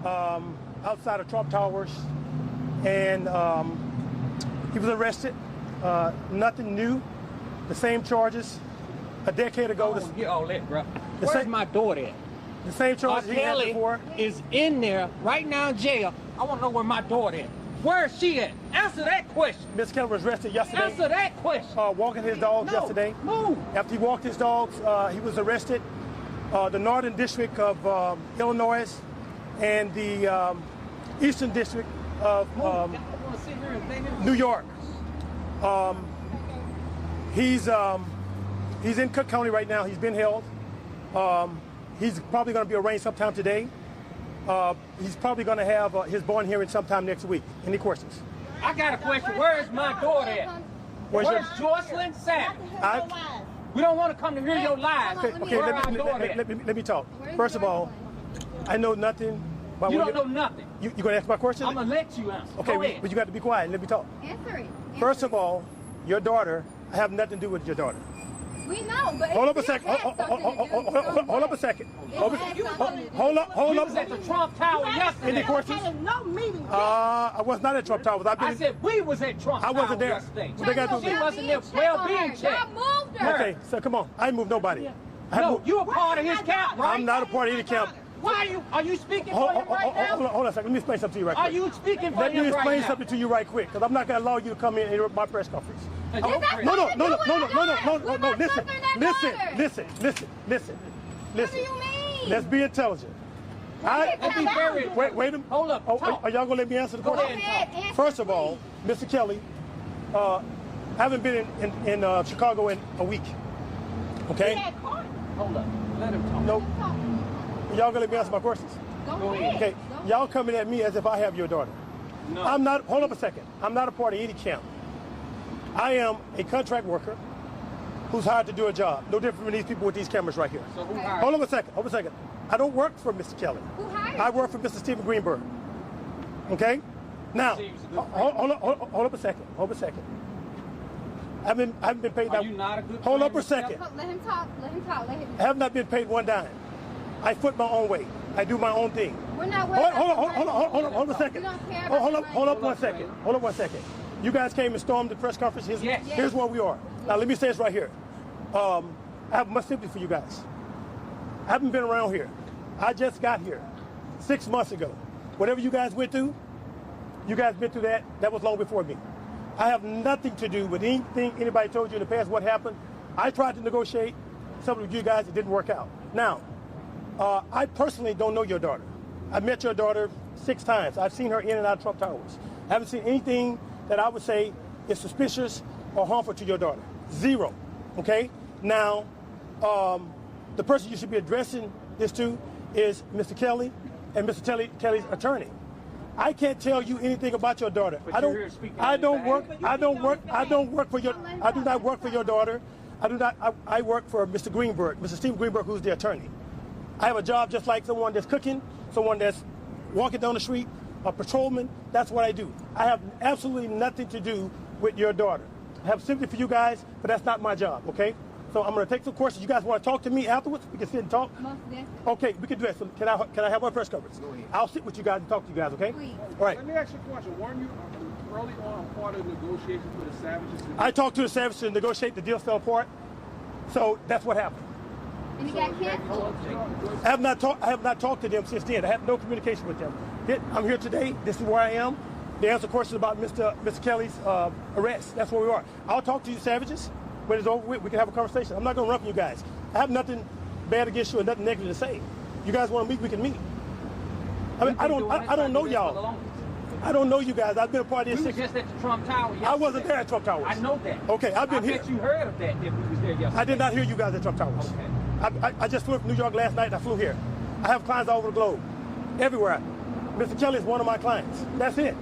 outside of Trump Towers, and he was arrested. Nothing new. The same charges a decade ago. Get all that, bro. Where's my daughter at? The same charges he had before. Is in there right now in jail. I want to know where my daughter at. Where is she at? Answer that question. Ms. Kelly was arrested yesterday. Answer that question. Walking his dogs yesterday. Move. After he walked his dogs, he was arrested. The Northern District of Illinois and the Eastern District of New York. He's in Cook County right now. He's been held. He's probably going to be arraigned sometime today. He's probably going to have his bond hearing sometime next week. Any questions? I got a question. Where is my daughter at? Where's Jocelyn Savage? We don't want to come to hear your lies. Okay, let me talk. First of all, I know nothing. You don't know nothing. You going to ask my question? I'm going to let you answer. Okay, but you got to be quiet and let me talk. Answer it. First of all, your daughter, I have nothing to do with your daughter. We know, but hold up a second. Hold up a second. Hold up. You was at the Trump Tower yesterday. Any questions? I was not at Trump Towers. I said we was at Trump Tower. I wasn't there. Yesterday. What they got to do? She wasn't there. Well-being check. Okay, so come on. I ain't moved nobody. No, you a part of his camp, right? I'm not a part of any camp. Why are you speaking for him right now? Hold on a second. Let me explain something to you right quick. Are you speaking for him right now? Let me explain something to you right quick, because I'm not going to allow you to come in and interrupt my press conference. No. Listen. What do you mean? Let's be intelligent. Wait a minute. Hold up. Are y'all gonna let me answer the question? First of all, Mr. Kelly, I haven't been in Chicago in a week. Okay? Hold up. Let him talk. Nope. Y'all gonna let me answer my questions? Go ahead. Okay. Y'all coming at me as if I have your daughter. No. I'm not. Hold up a second. I'm not a part of any camp. I am a contract worker who's hired to do a job. No different from these people with these cameras right here. So who hired? Hold on a second. I don't work for Mr. Kelly. Who hired? I work for Mr. Stephen Greenberg. Okay? Now, hold up a second. I haven't been paid. Are you not a good Hold friend up a second. Let him talk. I have not been paid one dime. I foot my own way. I do my own thing. We're not Hold a second. Hold up one second. You guys came and stormed the press conference. Here's where we are. Now, let me say this right here. I have much sympathy for you guys. I haven't been around here. I just got here 6 months ago. Whatever you guys went through, you guys been through that. That was long before me. I have nothing to do with anything anybody told you in the past what happened. I tried to negotiate. Some of you guys, it didn't work out. Now, I personally don't know your daughter. I met your daughter 6 times. I've seen her in and out of Trump Towers. I haven't seen anything that I would say is suspicious or harmful to your daughter. 0. Okay? Now, the person you should be addressing this to is Mr. Kelly and Mr. Kelly's attorney. I can't tell you anything about your daughter. I do not work for your daughter. I work for Mr. Greenberg, Mr. Stephen Greenberg, who's the attorney. I have a job just like someone that's cooking, someone that's walking down the street, a patrolman. That's what I do. I have absolutely nothing to do with your daughter. I have sympathy for you guys, but that's not my job, okay? So I'm going to take some questions. You guys want to talk to me afterwards? We can sit and talk? Okay, we can do that. So can I have my press conference? I'll sit with you guys and talk to you guys, okay? Please. All right. Let me ask you a question. Weren't you early on part of the negotiations with the Savages? I talked to the Savages to negotiate. The deal fell apart. So that's what happened. And you got canceled? I have not talked to them since then. I have no communication with them. I'm here today. This is where I am. They answer questions about Mr. Kelly's arrest. That's where we are. I'll talk to you Savages. When it's over with, we can have a conversation. I'm not going to run from you guys. I have nothing bad against you or nothing negative to say. You guys want to meet, we can meet. I mean, I don't know y'all. I don't know you guys. I've been a part of this. We were just at the Trump Tower yesterday. I wasn't there at Trump Towers. I know that. Okay, I've been here. I bet you heard of that we was there yesterday. I did not hear you guys at Trump Towers. Okay. I just flew from New York last night and I flew here. I have clients all over the globe. Everywhere. Mr. Kelly is one of my clients. That's it.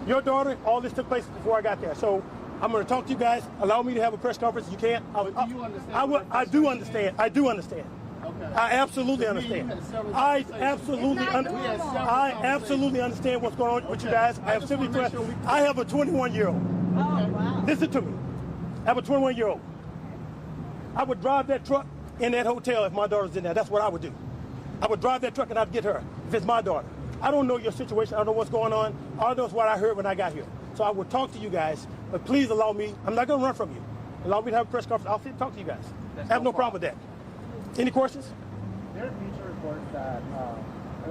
Your daughter, all this took place before I got there. So I'm going to talk to you guys. Allow me to have a press conference. You can't. Do you understand? I do understand. I do understand. Okay. I absolutely understand. I absolutely understand what's going on with you guys. I have sympathy for. I have a 21-year-old. Oh, wow. Listen to me. I have a 21-year-old. I would drive that truck in that hotel if my daughter's in there. That's what I would do. I would drive that truck and I'd get her if it's my daughter. I don't know your situation. I don't know what's going on. All I know is what I heard when I got here. So I will talk to you guys, but please allow me. I'm not going to run from you. Allow me to have a press conference. I'll sit and talk to you guys. I have no problem with that. Any questions? There are future reports that,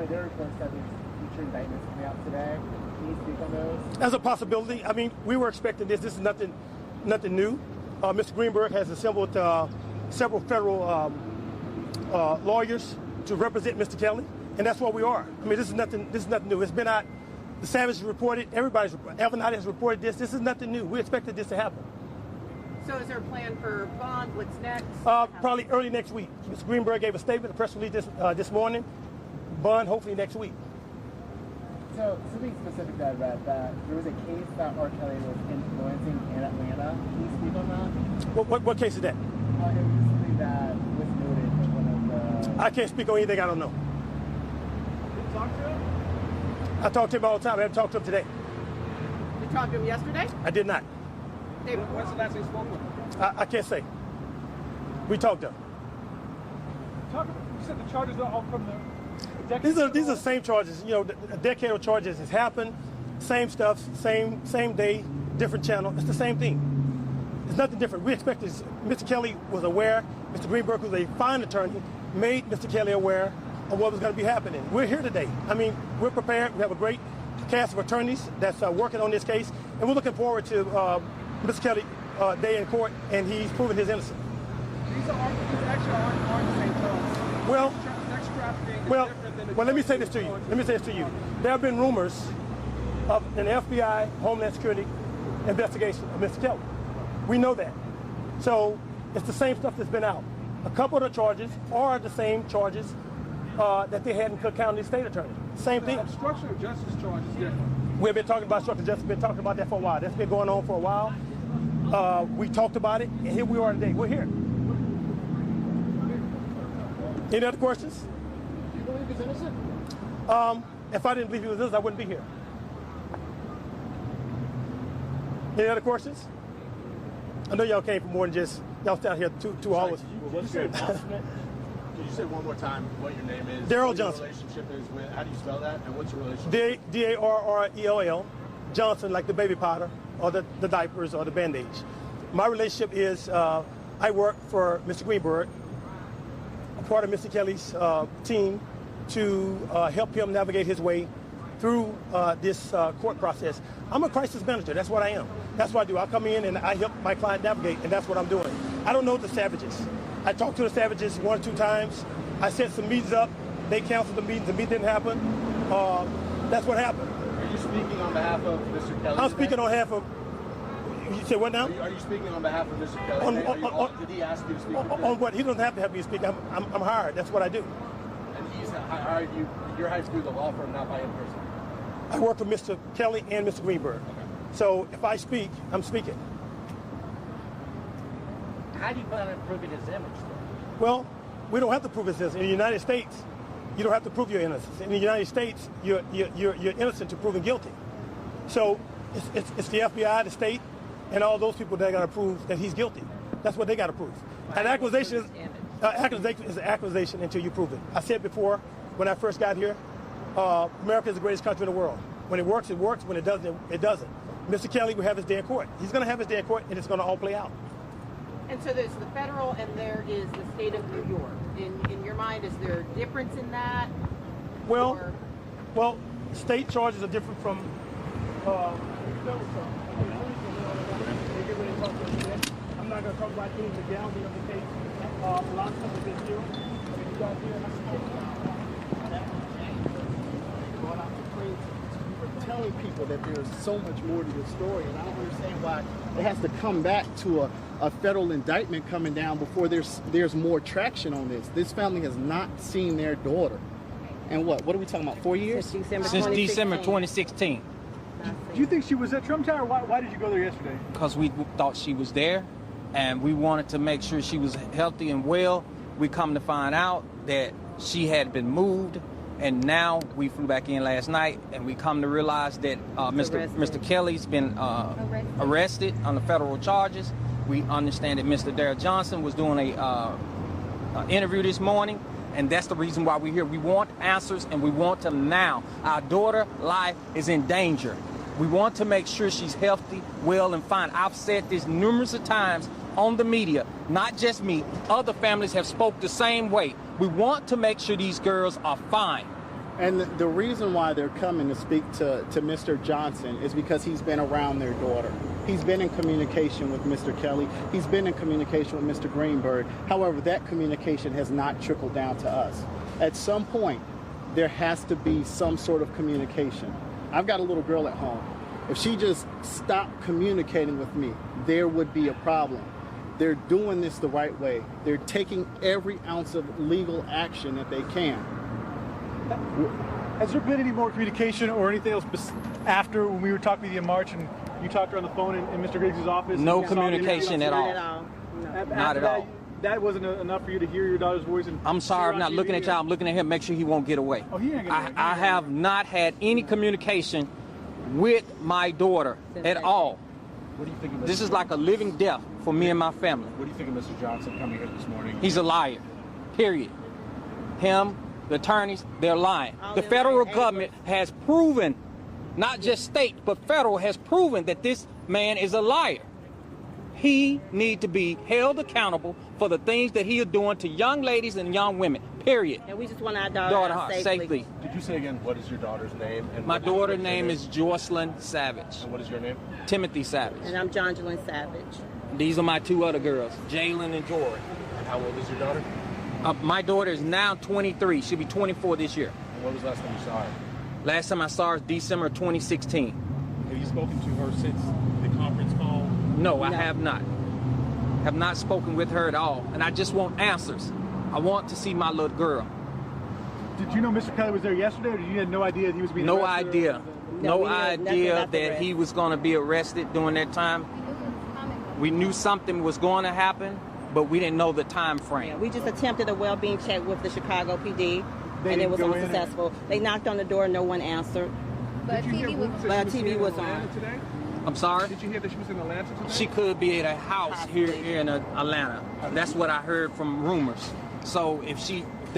there are reports that there's future indictments coming out today. Can you speak on those? That's a possibility. I mean, we were expecting this. This is nothing new. Mr. Greenberg has assembled several federal lawyers to represent Mr. Kelly, and that's what we are. I mean, this is nothing new. It's been out. The Savage reported. Evan has reported this. This is nothing new. We expected this to happen. So is there a plan for bond? What's next? Probably early next week. Mr. Greenberg gave a statement, a press release this morning. Bond hopefully next week. So something specific that I read, that there was a case that R. Kelly was influencing in Atlanta. Can you speak on that? What case is that? It was something that was noted in one of the... I can't speak on anything I don't know. Did you talk to him? I talk to him all the time. I haven't talked to him today. You talked to him yesterday? I did not. When's the last time you spoke with him? I can't say. We talked to him. You said the charges are all from the... These are the same charges. You know, a decade of charges has happened. Same stuff, same day, different channel. It's the same thing. It's nothing different. We expected Mr. Kelly was aware. Mr. Greenberg, who's a fine attorney, made Mr. Kelly aware of what was going to be happening. We're here today. I mean, we're prepared. We have a great cast of attorneys that's working on this case, and we're looking forward to Mr. Kelly day in court, and he's proven his innocence. These actually aren't the same charges. Well, Sex trafficking is well, different than the let me say charges this to you. charged. Let me say this to you. There have been rumors of an FBI, Homeland Security investigation of Mr. Kelly. We know that. So it's the same stuff that's been out. A couple of the charges are the same charges that they had in Cook County State Attorney. Same thing. The obstruction of justice charge is different. We've been talking about obstruction of justice. We've been talking about that for a while. That's been going on for a while. We talked about it, and here we are today. We're here. Any other questions? Do you believe he's innocent? If I didn't believe he was innocent, I wouldn't be here. Any other questions? I know y'all came for more than just, y'all down here 2 hours. What's your announcement? Can you say one more time what your name is? Darrell what your Johnson. relationship is with, how do you spell that? And what's your relationship? Darrell Johnson, like the baby powder or the diapers or the bandage. My relationship is I work for Mr. Greenberg, a part of Mr. Kelly's team to help him navigate his way through this court process. I'm a crisis manager. That's what I am. That's what I do. I come in and I help my client navigate, and that's what I'm doing. I don't know the Savages. I talked to the Savages 1 or 2 times. I set some meetings up. They canceled the meetings. The meeting didn't happen. That's what happened. Are you speaking on behalf of Mr. Kelly? I'm speaking on behalf of. You said what now? Are you speaking on behalf of Mr. Kelly? Did he ask you to speak? On what? He doesn't have to have me speak. I'm hired. That's what I do. And he's hired you. You're hired through the law firm, not by him personally. I work for Mr. Kelly and Mr. Greenberg. Okay. So if I speak, I'm speaking. How do you plan on proving his image, though? Well, we don't have to prove his innocence. In the United States, you don't have to prove your innocence. In the United States, you're innocent to proven guilty. So it's the FBI, the state, and all those people that got to prove that he's guilty. That's what they got to prove. An accusation is an accusation until you prove it. I said before, when I first got here, America is the greatest country in the world. When it works, it works. When it doesn't, it doesn't. Mr. Kelly will have his day in court. He's going to have his day in court, and it's going to all play out. And so there's the federal and there is the state of New York. In your mind, is there a difference in that? Well, Or- well, state charges are different from federal charges. I'm not going to talk about any legality of the case. A lot of stuff has been here. You guys We're telling people that there's so much more to the story, and I don't understand why it has to come back to a federal indictment coming down before there's more traction on this. This family has not seen their daughter. And what are we talking about, 4 years? Since December Since 2016. December 2016, Do you think she was at Trump Tower? Why did you go there yesterday? because we thought she was there, and we wanted to make sure she was healthy and well. We come to find out that she had been moved, and now we flew back in last night, and we come to realize that Mr. Kelly's been arrested on the federal charges. We understand that Mr. Darrell Johnson was doing a interview this morning, And that's the reason why we're here. We want answers, and we want them now. Our daughter's life is in danger. We want to make sure she's healthy, well, and fine. I've said this numerous of times on the media, not just me. Other families have spoke the same way. We want to make sure these girls are fine. And the reason why they're coming to speak to Mr. Johnson is because he's been around their daughter. He's been in communication with Mr. Kelly. He's been in communication with Mr. Greenberg. However, that communication has not trickled down to us. At some point, there has to be some sort of communication. I've got a little girl at home. If she just stopped communicating with me, there would be a problem. They're doing this the right way. They're taking every ounce of legal action that they can. Has there been any more communication or anything else after when we were talking to you in March and you talked to her on the phone in Mr. Griggs' office? No communication at all. Not at all. That wasn't enough for you to hear your daughter's voice? And I'm sorry, I'm not looking at y'all. I'm looking at him. Make sure he won't get away. Oh, he ain't gonna get away. I have not had any communication with my daughter at all. What do you think of This is like a living death for me and my family. What do you think of Mr. Johnson coming here this morning? He's a liar, period. Him, the attorneys, they're lying. The federal government has proven, not just state, but federal has proven that this man is a liar. He needs to be held accountable for the things that he is doing to young ladies and young women, period. And we just want our daughter out safely. Did you say again, what is your daughter's name? And My daughter's name is Jocelyn Savage. And what is your name? Timothy Savage. And I'm Jongelyn Savage. These are my two other girls, Jalen and Jory. And how old is your daughter? My daughter is now 23. She'll be 24 this year. And when was the last time you saw her? Last time I saw her is December 2016. Have you spoken to her since the conference call? No, I have not. Have not spoken with her at all. And I just want answers. I want to see my little girl. Did you know Mr. Kelly was there yesterday, or you had no idea that he was being No arrested? idea. No, No we knew nothing idea about the that arrest. he was going to be arrested during that time. We knew something was going to happen, but we didn't know the time frame. Yeah, we just attempted a well-being check with the Chicago PD, and it was didn't go in unsuccessful. They knocked on the door, no one answered. But Did you hear TV was rumors that But she TV here in was Atlanta on. today? I'm sorry? Did you hear that she was in Atlanta today? She could be at a house here in Atlanta. That's what I heard from rumors. So if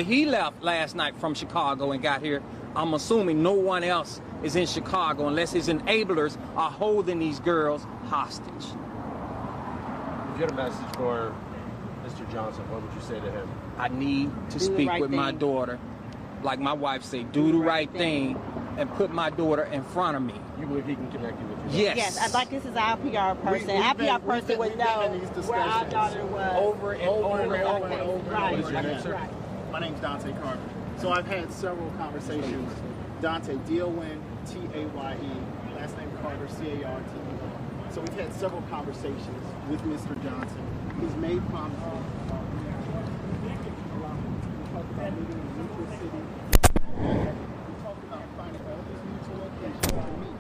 he left last night from Chicago and got here, I'm assuming no one else is in Chicago unless his enablers are holding these girls hostage. If you had a message for Mr. Johnson, what would you say to him? I need to Do the speak right with my thing. daughter. Like my wife say, do the right thing and put my daughter in front of me. You believe he can connect you with your daughter? Yes. Yes, I'd like this is our PR person. Our PR person would know where our daughter was. Over and over and over and over. Right. What is your name, sir? My name's Dante Carter. So I've had several conversations. Dante, D-O-N-T-A-Y-E, last name Carter, C-A-R-T-E. So we've had several conversations with Mr. Johnson. He's made promises. We talked about meeting in Mutual City. We talked about finding all these mutual locations to meet.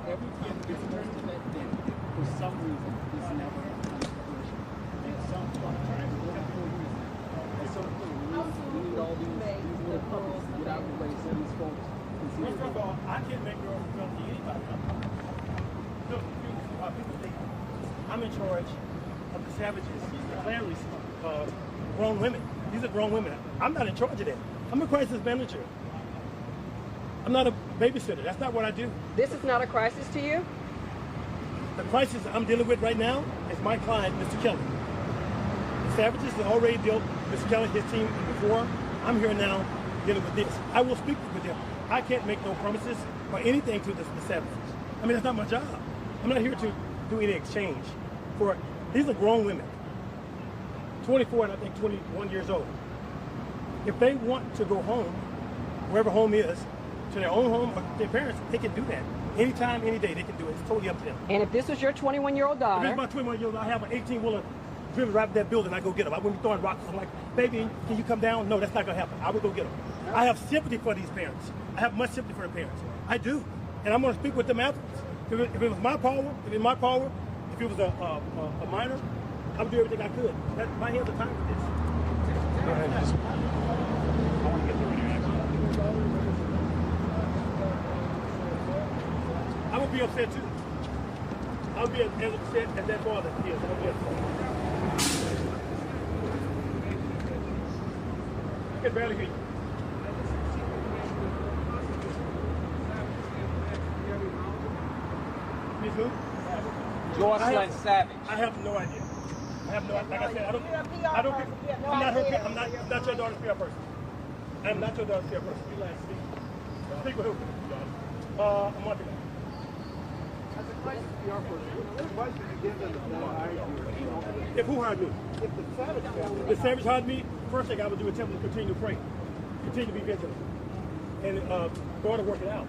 Every time we get close to that day, for some reason, it's never comes to fruition. And some point, and we're going for a reason. At some point, we need all these little puppies to get out of the way so these folks can see. First of all, I can't make girls come to anybody. Look, people think I'm in charge of the Savages, the Clary's grown women. These are grown women. I'm not in charge of that. I'm a crisis manager. I'm not a babysitter. That's not what I do. This is not a crisis to you? The crisis I'm dealing with right now is my client, Mr. Kelly. The Savages have already dealt with Mr. Kelly and his team before. I'm here now dealing with this. I will speak with them. I can't make no promises or anything to the Savages. I mean, that's not my job. I'm not here to do any exchange. These are grown women, 24 and I think 21 years old. If they want to go home, wherever home is, to their own home or their parents, they can do that. Anytime, any day, they can do it. It's totally up to them. And if this was your 21-year-old If daughter, it's my 21-year-old, I have an 18-wheeler driven right up that building. I go get them. I wouldn't be throwing rocks. I'm like, baby, can you come down? No, that's not going to happen. I would go get them. I have sympathy for these parents. I have much sympathy for the parents. I do. And I'm going to speak with them afterwards. If it was my power, if it was a minor, I would do everything I could. My hands are tied with this. Go ahead. I want to get the interaction. I would be upset too. I would be as upset as that father is. I would be upset. can barely hear you. Miss who? Jocelyn Savage. I have no idea. I have no idea. Like I said, I'm not your daughter's PR person. I'm not your daughter's PR person. You last speak with who? A month ago. As a crisis PR person, what advice would you give them if they hired you? If who hired me? If the Savage family. If the Savage hired me, first thing I would do is tell them to continue to pray. Continue to be vigilant. And go to work it out.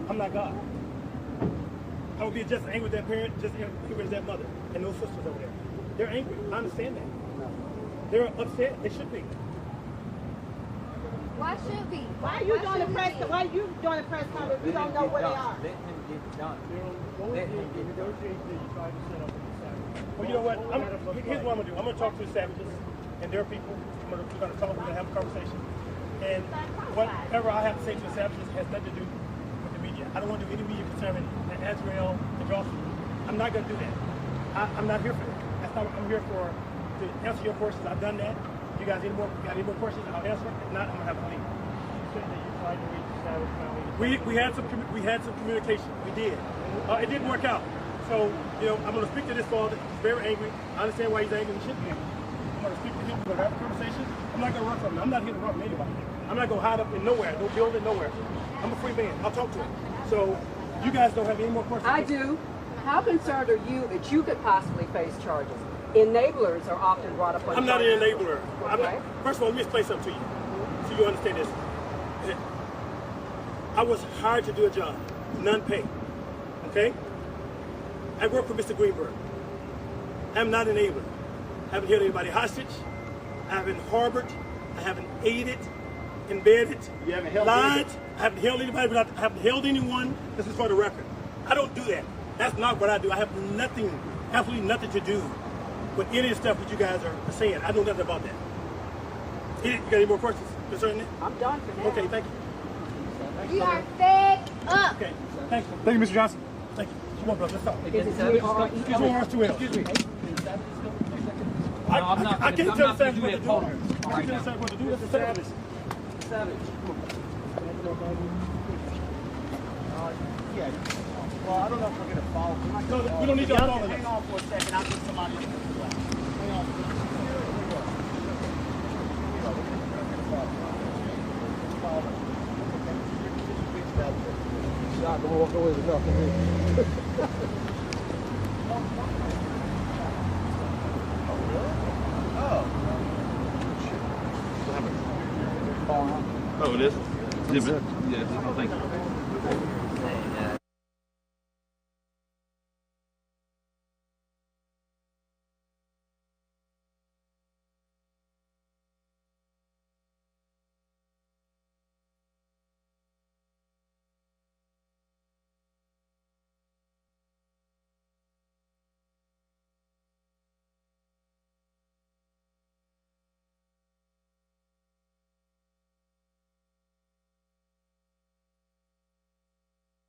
I'm not God. I would be just angry with that parent, just angry with that mother, and those sisters over there. They're angry. I understand that. They're upset. They should be. Why should be? Why are you doing a press? Why are you doing a press conference? You don't know where they are. Let him get it done. Let him get it done. Well, you know what? Here's what I'm going to do. I'm going to talk to the Savages and their people. We're going to talk. We're going to have a conversation. And whatever I have to say to the Savages has nothing to do with the media. I don't want to do any media concerning Azrael and Johnson. I'm not going to do that. I'm not here for that. That's not what I'm here for, to answer your questions. I've done that. You guys got any more questions? I'll answer it. If not, I'm going to have to leave. You said that you tried to reach the Savage family. We had some communication. We did. It didn't work out. So, I'm going to speak to this father. He's very angry. I understand why he's angry. He shouldn't be angry. I'm going to speak to him. We're going to have a conversation. I'm not going to run from him. I'm not here to run from anybody. I'm not going to hide up in nowhere. No building, nowhere. I'm a free man. I'll talk to him. So, you guys don't have any more questions? I do. How concerned are you that you could possibly face charges? Enablers are often brought up on I'm not an charges. enabler. Okay. First of all, let me explain something to you so you understand this. I was hired to do a job, none paid. Okay? I work for Mr. Greenberg. I'm not an enabler. I haven't held anybody hostage. I haven't harbored. I haven't aided, embedded, You haven't held lied. anybody. I haven't held anybody. I haven't held anyone. This is for the record. I don't do that. That's not what I do. I have nothing, absolutely nothing to do with any of the stuff that you guys are saying. I know nothing about that. You got any more questions concerning it? I'm done for now. Okay, thank you. We are fed up. Okay, thank you. Thank you, Mr. Johnson. Thank you. Come on, brother, let's talk. Is it really hard? Excuse me, Excuse me. No, I'm not I can't I'm tell not the gonna Savage do what to that do. for I her. can't tell the Savage what to do. That's the Savage. Savage. Yeah. Well, I don't know if we're going to follow. No, we don't need y'all following Hang us. on for a second. I'll get somebody else to do that. Hang on. Shot, don't walk away with nothing. Oh, it is? Yeah, I think.